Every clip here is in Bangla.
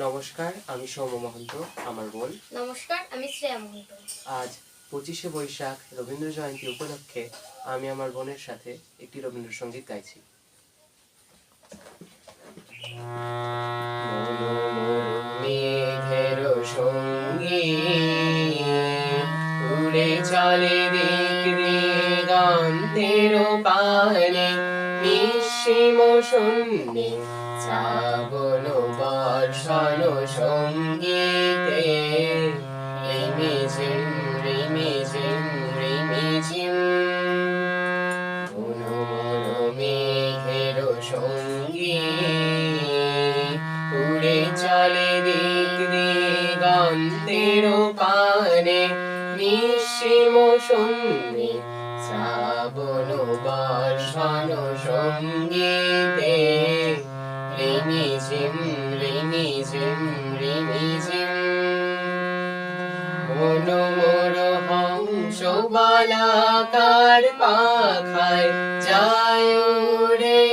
নমস্কার, আমি সৌম্য মহন্ত। আমার বোন। নমস্কার, আমি শ্রেয়া মহন্ত। আজ 25শে বৈশাখ রবীন্দ্র জয়ন্তী উপলক্ষে আমি আমার বোনের সাথে একটি রবীন্দ্রসঙ্গীত গাইছি। মেঘের সঙ্গী উড়ে চলে দিক দিগন্তের পানে, নিঃসীম শূন্যে শ্রাবণ বর্ষণ সঙ্গীতে রিমিঝিম রিমিঝিম রিমিঝিম। মনোমর মেঘের সঙ্গী উড়ে চলে দিক দিগন্তের পানে, নিঃসীম শূন্যে শ্রাবণ বর্ষণ সঙ্গীতে রিমিঝিম রিমিঝিম রিমিঝিম। মনোমর হংস বালাকার পাখায় যায় উড়ে,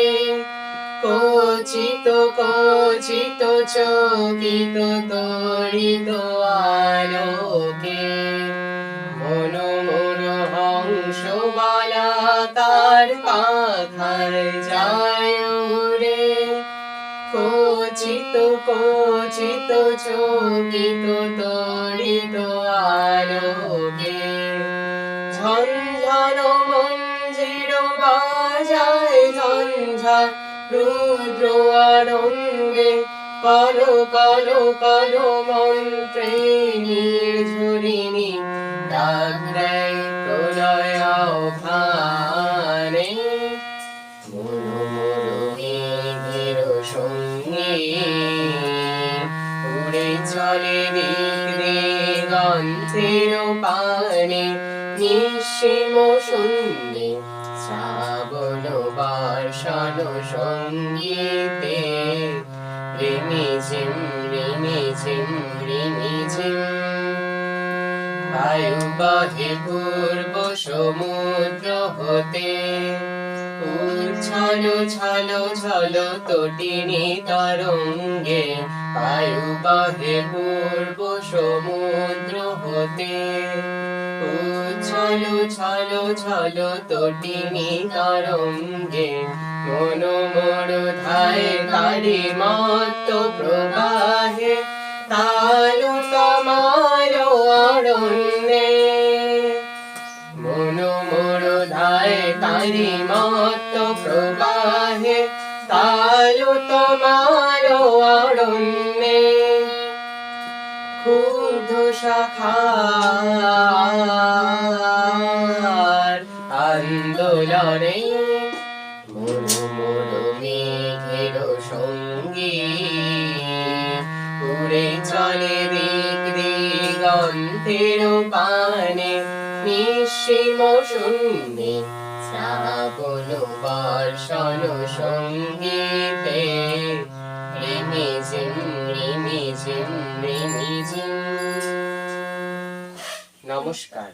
কচিত কচিত চকিত তড়িত আলোকে। মনোমর হংস বালাকার পাখায় যায় উড়ে, কচিত কচিত চকিত তড়িত আলোকে। ঝনঝন মঞ্জির বাজায় ঝঞ্ঝা রুদ্র আনন্দে, কালো কালো কালো মন্ত্রে নির্ঝরিণী ডাক দেয় প্রলয় আহ্বানে। মনোমর মেঘের সঙ্গে উড়ে চলে দিক দিগন্তের পানে, নিঃসীম শূন্যে শ্রাবণ বর্ষণ সঙ্গীতে রিমিঝিম রিমিঝিম রিমিঝিম। বায়ু বহে পূর্ব সমুদ্র হতে, উচ্ছল ছল ছল তটিনী তরঙ্গে। বায়ু বহে পূর্ব সমুদ্র হতে, উচ্ছল ছল ছল তটিনী তরঙ্গে। মনোমর ধায় তারি মত্ত প্রবাহে, তালু তমাল অরণ্যে। মনোমর ধায় তারি মত্ত প্রবাহে, তালু তমাল অরণ্যে। ক্ষুব্ধ শাখার আন্দোলনে। মনোমর মেঘের সঙ্গী উড়ে চলে দিক দিগন্তের পানে, নিঃসীম শূন্যে শ্রাবণ বর্ষণ সঙ্গীতে রিমিঝিম রিমিঝিম রিমিঝিম। নমস্কার।